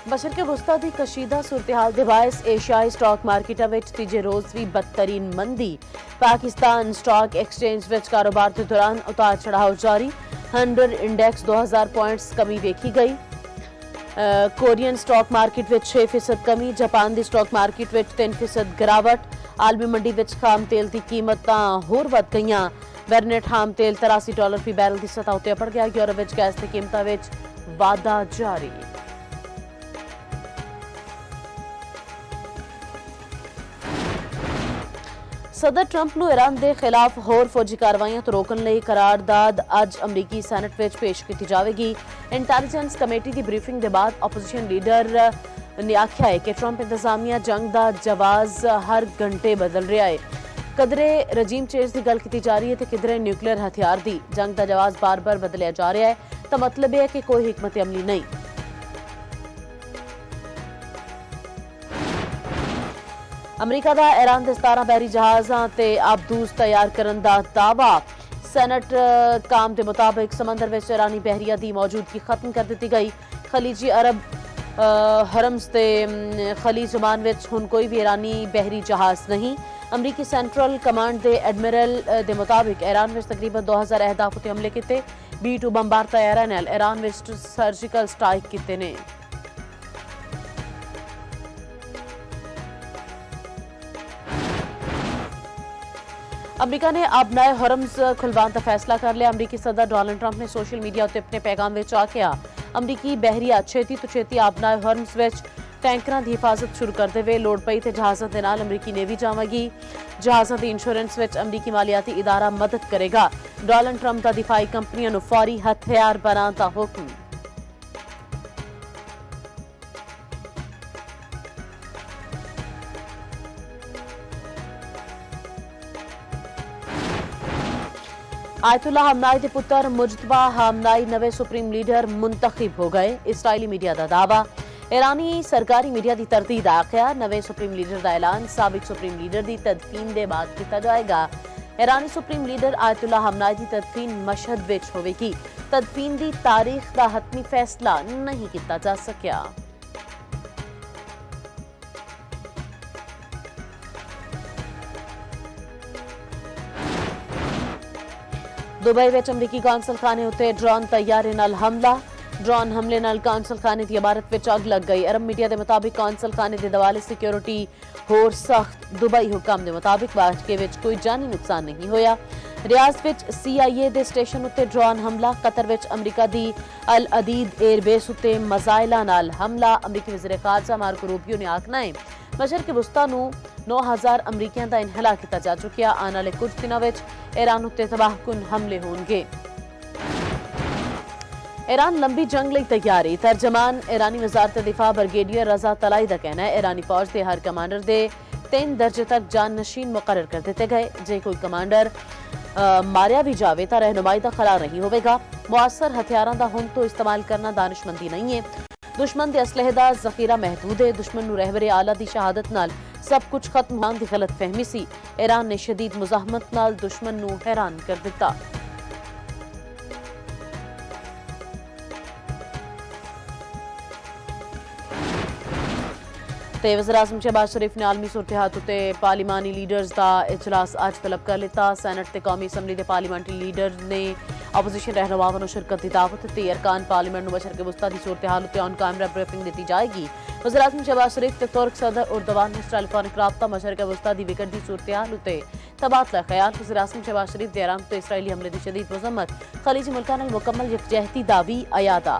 बशर वुस्ता दी कशीदा सूरत-हाल दे बायस एशियाई स्टॉक मार्केटां विच तीजे रोज़ भी बदतरीन मंदी। पाकिस्तान स्टॉक एक्सचेंज विच कारोबार के दौरान उतार चढ़ाव जारी। 100 इंडेक्स 2000 पॉइंट्स कमी वेखी गई। कोरियन स्टॉक मार्केट विच 6% कमी। Japan the stock market which 3% गिरावट। आलमी मंडी विच खाम तेल की कीमतां होर वध गईयां। बैरनेट खाम तेल $83 फी बैरल की सतह उत्ते अपड़ गया। यूरोप विच गैस की कीमतां विच वाधा जारी। सदर ट्रंप ਨੂੰ ईरान के खिलाफ होर फौजी कार्रवाइयां तो रोकने ਲਈ करारदाद अज अमरीकी सैनेट विच पेश की जाएगी। इंटैलीजेंस कमेटी की ब्रीफिंग के बाद ओपोजिशन लीडर ने आख्या है कि ट्रंप इंतजामिया जंग का जवाज हर घंटे बदल रहा है। कदरे रजीम चेंज की गल की जा रही है तो किधरे न्यूक्लियर हथियार की जंग का जवाज बार बार बदलिया जा रहा है। तो मतलब यह है कि कोई हिकमत अमली नहीं। अमरीका का ईरान के 17 बहरी जहाज़ों ते आबदूज तैयार करने का दावा। सैनेट काम के मुताबिक समंदर में ईरानी बहरिया की मौजूदगी खत्म कर दी गई। खलीजी अरब हरम्स ते खलीज ओमान विच हुण कोई भी ईरानी बहरी जहाज़ नहीं। अमरीकी सेंट्रल कमांड के एडमिरल के मुताबिक ईरान में तकरीबन 2000 अहदाफ उत्ते हमले किए। B-2 बंबार तैयारा नाल ईरान में सर्जिकल स्ट्राइक किए ने। अमरीका ने अब नए हरम्स खुलवाने का फैसला कर लिया। अमरीकी सदर डोनाल्ड ट्रंप ने सोशल मीडिया उत्ते अपने पैगाम में आख्या अमरीकी बहरिया छेती तो छेती अब नए हरम्स विच टैंकरां की हिफाजत शुरू करते हुए लोड़ पई ते जहाज़ों के नाल अमरीकी नेवी जावेगी। जहाज़ों की इंश्योरेंस विच अमरीकी मालियाती इदारा मदद करेगा। डोनाल्ड ट्रंप का दिफाई कंपनियों को फौरी हथियार बनाने का हुक्म। आयतुल्ला हमनाई के पुत्र मुजतबा हमनाई नवे सुप्रीम लीडर मुंतखब हो गए। इसराइली मीडिया का दावा। ईरानी सरकारी मीडिया की तरदीद आख्या नवे सुप्रीम लीडर का ऐलान साबिक सुप्रीम लीडर की तदफीन के बाद किया जाएगा। ईरानी सुप्रीम लीडर आयतुल्ला हमनाई की तदफीन मशहद विच होवेगी। तदफीन की तारीख का हतमी फैसला नहीं किया जा सकिया। दुबई में अमरीकी कौंसल खाने उत्ते ड्रोन तैयारे नाल हमला। ड्रोन हमले नाल कौंसल खाने की इमारत में अग लग गई। अरब मीडिया के मुताबिक कौंसल खाने के दवाले सिक्योरिटी होर सख्त। दुबई हुक्म के मुताबिक वाकये विच कोई जानी नुकसान नहीं होया। रियाज विच CIA के स्टेशन उत्ते ड्रोन हमला। कतर विच अमरीका की अल अदीद एयरबेस उत्ते मजाइला नाल हमला। अमरीकी वज़ीर खारजा मार्को रूबियो ने आखना है मशरक़ वुस्ता नूं 9000 अमरीकियों का इनहला किया जा चुकिया। आने वाले कुछ दिनों में ईरान उत्ते तबाहकुन हमले होंगे। ईरान लंबी जंग लई तैयारी। तर्जमान ईरानी वज़ारत दिफा ब्रिगेडियर रजा तलाई का कहना है ईरानी फौज के हर कमांडर के 3 दर्जे तक जाननशीन मुकर्रर कर दिए गए। जे कोई कमांडर मारिया भी जाए तो रहनुमाई का खला नहीं होगा। मुअस्सर हथियारों का हुण तो इस्तेमाल करना दानिशमंदी नहीं है। दुश्मन के असलहे का जखीरा महदूद है। दुश्मन नूं रहबरे आला की शहादत नाल सब कुछ खत्म होने की गलत फहमी सी। ईरान ने शदीद मुजाहमत नाल दुश्मन नूं हैरान कर दिता। वज़ीर-ए-आज़म शहबाज शरीफ ने आलमी सूरत-हाल उत्ते पार्लिमानी लीडर्स का इजलास अज तलब कर लिता। सैनेट ते कौमी असैम्बली के पार्लियामेंट्री लीडर ने अपोजिशन रहनुमावां नूं शिरकत की दावत दी। अरकान पार्लियामेंट नूं मशरक़ वुस्ता की सूरत-हाल उत्ते ऑन कैमरा ब्रीफिंग दी जाएगी। वज़ीर-ए-आज़म शहबाज शरीफ ते तुर्क सदर उर्दवान ने टेलीफोनिक राबता मशरक़ वुस्ता की बिगड़ती सूरत-हाल उत्ते तबादला ख्याल। वज़ीर-ए-आज़म शहबाज शरीफ दे ईरान ते इसराइली हमले की शदीद मज़म्मत। खलीजी मुल्कां नाल मुकम्मल यकजहती दा वी अयादा।